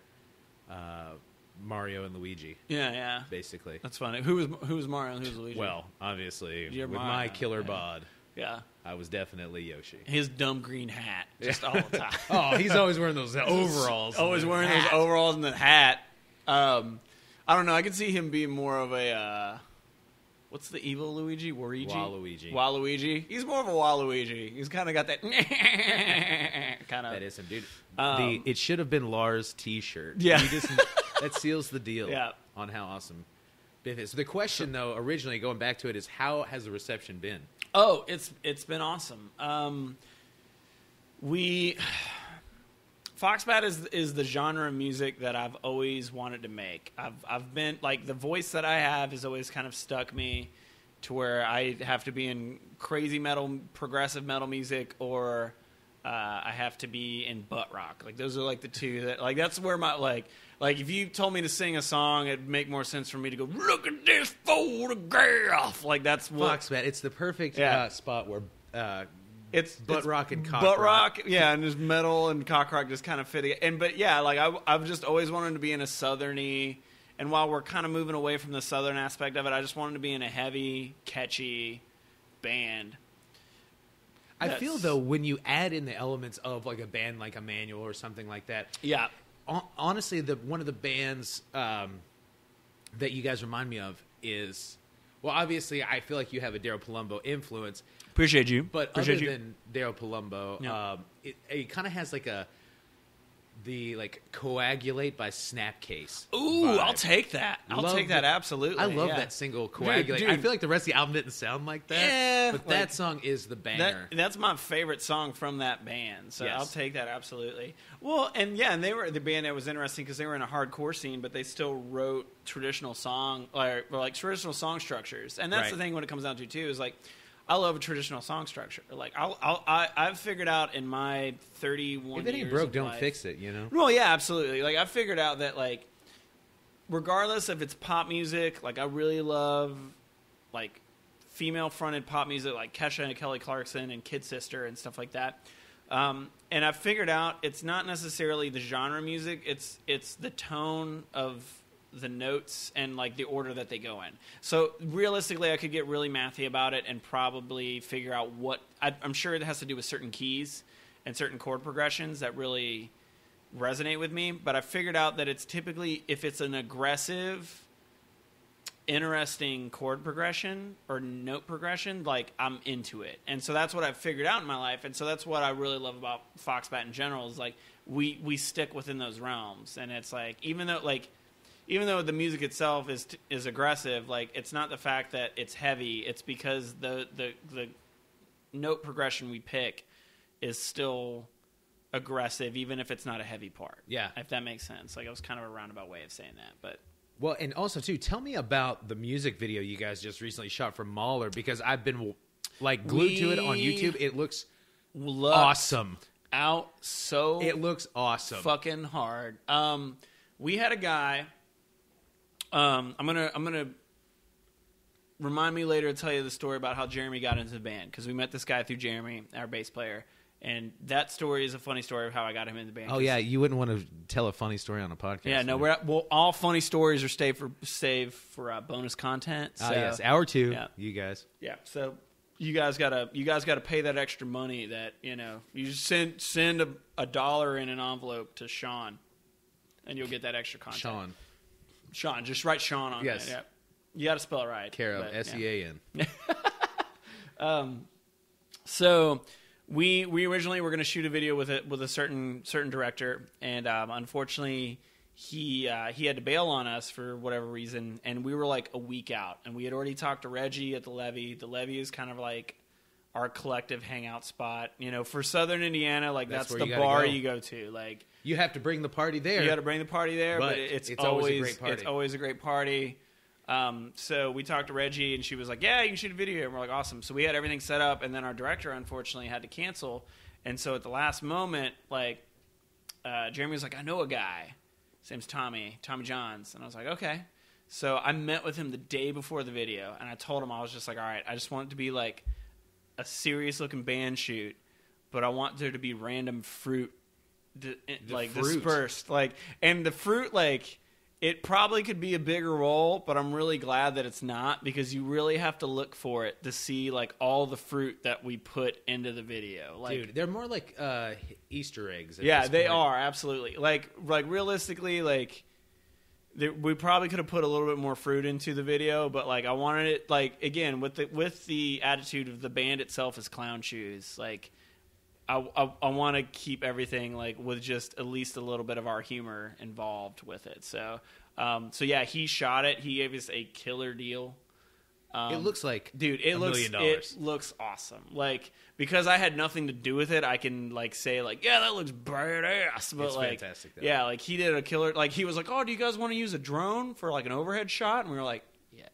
Mario and Luigi. Yeah, yeah. Basically. That's funny. Who was Mario and who was Luigi? Well, obviously, You're with Mario, my killer yeah. bod, Yeah. I was definitely Yoshi. His dumb green hat, just all the time. Oh, he's always wearing those overalls. Always wearing those overalls and the hat. I don't know. I could see him being more of a what's the evil Luigi? Waluigi. Waluigi. He's more of a Waluigi. He's kind of got that kind of. That is him, dude. It should have been Lars' T-shirt. Yeah. That seals the deal. Yeah. On how awesome Biff is. So the question, though, originally going back to it, is how has the reception been? Oh, it's been awesome. Foxbat is the genre of music that I've always wanted to make. I've been like the voice that I have has always kind of stuck me to where I have to be in crazy metal, progressive metal music, or I have to be in butt rock. Like those are like the two that like that's where my like if you told me to sing a song, it'd make more sense for me to go look at this photograph. Like that's what Foxbat. It's the perfect spot where it's butt rock and cock butt rock. Yeah, and just metal and cock rock just kind of fit it. And but yeah, like I've just always wanted to be in a southerny. And while we're kind of moving away from the southern aspect of it, I just wanted to be in a heavy, catchy band. I feel, though, when you add in the elements of like a band like a Manual or something like that. Yeah. Honestly, one of the bands that you guys remind me of is, well, obviously, I feel like you have a Daryl Palumbo influence. Appreciate you. But Appreciate other you. than Daryl Palumbo, it kind of has like the Coagulate by Snapcase. Ooh, vibe. I'll take that. I'll take that, absolutely. I love that single, Coagulate. Dude. I feel like the rest of the album didn't sound like that. Yeah, but that song is the banger. That's my favorite song from that band, so Yes. I'll take that, absolutely. Well, and they were the band that was interesting because they were in a hardcore scene, but they still wrote traditional song, or like traditional song structures. And that's Right. the thing when it comes down to, too, is like, I love a traditional song structure. Like I've figured out in my 31 if it ain't years broke, of don't life, fix it. You know. Well, yeah, absolutely. Like I figured out that like, regardless if it's pop music, like I really love like female-fronted pop music, like Kesha and Kelly Clarkson and Kid Sister and stuff like that. And I figured out it's not necessarily the genre music; it's the tone of the notes and like the order that they go in. So realistically, I could get really mathy about it and probably figure out what I'm sure it has to do with certain keys and certain chord progressions that really resonate with me. But I figured out that it's typically, if it's an aggressive, interesting chord progression or note progression, like I'm into it. And so that's what I've figured out in my life. And so that's what I really love about Foxbat in general is like we stick within those realms. And it's like even though the music itself is aggressive, like it's not the fact that it's heavy, it's because the note progression we pick is still aggressive, even if it's not a heavy part. Yeah. If that makes sense. Like it was kind of a roundabout way of saying that, but Well, and also too, tell me about the music video you guys just recently shot for MAULER, because I've been like glued to it on YouTube. It looks awesome. It looks awesome. Fucking hard. We had a guy. I'm gonna remind me later to tell you the story about how Jeremy got into the band, because we met this guy through Jeremy, our bass player, and that story is a funny story of how I got him in the band. Oh yeah, you wouldn't want to tell a funny story on a podcast. Yeah, no, all funny stories are saved for bonus content. So, oh yes, hour 2. Yeah. You guys. Yeah, so you guys gotta pay that extra money that you just send $1 in an envelope to Sean, and you'll get that extra content. Sean, just write Sean on it. Yeah. You got to spell it right. Care of SEAN. So we originally were going to shoot a video with a certain director, and unfortunately he had to bail on us for whatever reason, and we were like a week out, and we had already talked to Reggie at the Levee. The Levee is kind of like our collective hangout spot, for Southern Indiana. Like that's the bar you go to. Like you have to bring the party there. You got to bring the party there, but it's always a great party. It's always a great party. So we talked to Reggie, and she was like, "Yeah, you can shoot a video." And we're like, "Awesome!" So we had everything set up, and then our director unfortunately had to cancel. And so at the last moment, like Jeremy was like, "I know a guy. His name's Tommy Johns," and I was like, "Okay." So I met with him the day before the video, and I told him I was just like, "All right, I just want it to be like a serious looking band shoot, but I want there to be random fruit." Dispersed, and the fruit, it probably could be a bigger role, but I'm really glad that it's not, because you really have to look for it to see all the fruit that we put into the video. Dude, they're more like Easter eggs. Yeah, they are, absolutely. Like realistically, we probably could have put a little bit more fruit into the video, but I wanted it again with the attitude of the band itself as clown shoes. I want to keep everything with just at least a little bit of our humor involved with it. So yeah, he shot it. He gave us a killer deal. It looks like $1 million. It looks awesome. Because I had nothing to do with it, I can say yeah, that looks badass. But it's fantastic. Though. Yeah, he did a killer. He was like, "Oh, do you guys want to use a drone for an overhead shot?" And we were like,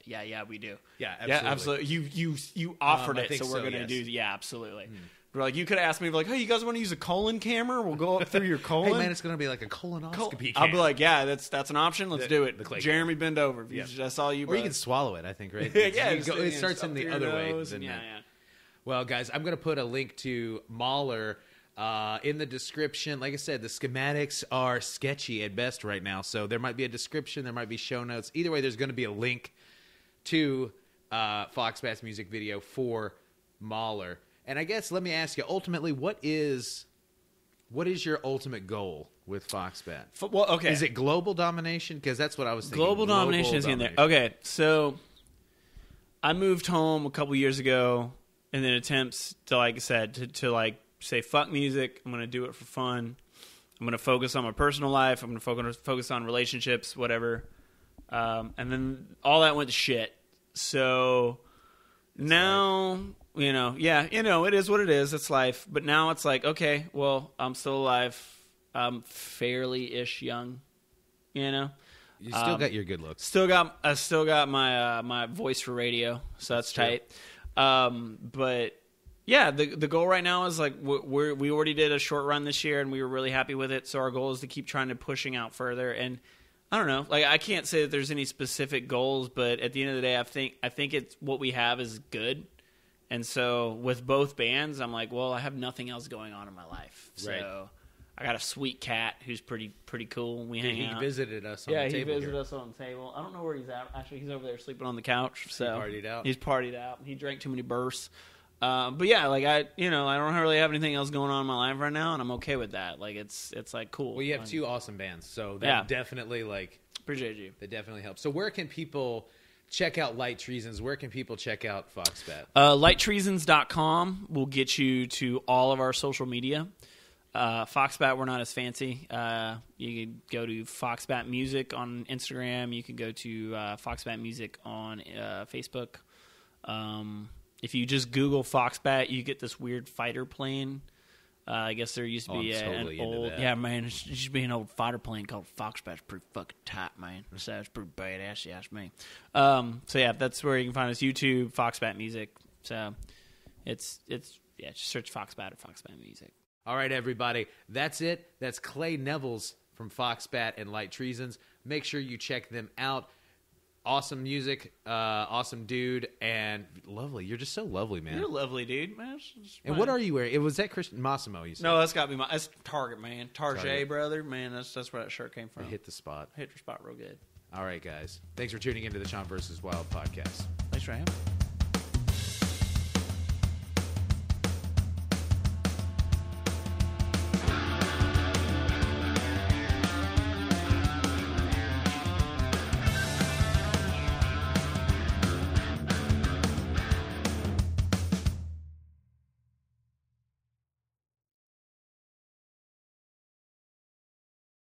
"Yeah, we do." Yeah, absolutely. Yeah, absolutely. You offered it, so we're going to yes. do. Yeah, absolutely. Like, you could ask me, like, hey, you guys want to use a colon camera? We'll go up through your colon. Hey, man, it's going to be like a colonoscopy I'll be cam. like, yeah, that's an option. Let's do it. Clay Jeremy, bend over. Yeah. That's all you. Or you can swallow it, I think, right? Yeah, it starts in the other way. Yeah. Well, guys, I'm going to put a link to MAULER in the description. Like I said, the schematics are sketchy at best right now, so there might be a description, there might be show notes. Either way, there's going to be a link to Foxbat's music video for MAULER. And I guess, let me ask you, ultimately, what is your ultimate goal with Foxbat? Well, okay. Is it global domination? Because that's what I was thinking. Global domination is in there. Okay, so I moved home a couple years ago, and then attempts to, like I said, to like say, fuck music. I'm going to do it for fun. I'm going to focus on my personal life. I'm going to focus on relationships, whatever. And then all that went to shit. So now... it is what it is. It's life. But now it's like, okay, well, I'm still alive. I'm fairly-ish young, You still got your good looks. I still got my my voice for radio, so that's tight. But yeah, the goal right now is like we already did a short run this year, and we were really happy with it. So our goal is to keep trying to pushing out further. And I don't know, like I can't say that there's any specific goals, but at the end of the day, I think it's what we have is good. And so with both bands, I'm like, well, I have nothing else going on in my life. So Right. I got a sweet cat who's pretty cool. We hang out. He visited us on the table. Yeah, he visited us on the table. I don't know where he's at. Actually, he's over there sleeping on the couch. So partied out. He's partied out. He drank too many bursts. But yeah, like I don't really have anything else going on in my life right now, and I'm okay with that. Like it's like cool. Well, you have two awesome bands, so that definitely appreciate you. That definitely helps. So where can people check out Light Treasons? Where can people check out Foxbat? LightTreasons.com will get you to all of our social media. Foxbat, we're not as fancy. You can go to Foxbat Music on Instagram. You can go to Foxbat Music on Facebook. If you just Google Foxbat, you get this weird fighter plane. I guess there used to be an old... Yeah, man, it used to be an old fighter plane called Foxbat. It's pretty fucking tight, man. So it's pretty badass, you ask me. So yeah, that's where you can find us. YouTube, Foxbat Music. So it's just search Foxbat or Foxbat Music. All right, everybody. That's it. That's Clay Nevels from Foxbat and Light Treasons. Make sure you check them out. Awesome music, awesome dude, and lovely. You're just so lovely, man. You're a lovely dude, man. And what are you wearing? Was that Christian Massimo? You said? No, that's got to be that's Target, man. Target, brother, man. That's where that shirt came from. It hit the spot. Hit your spot real good. All right, guys. Thanks for tuning into the Sean vs. Wild podcast. Thanks for having me.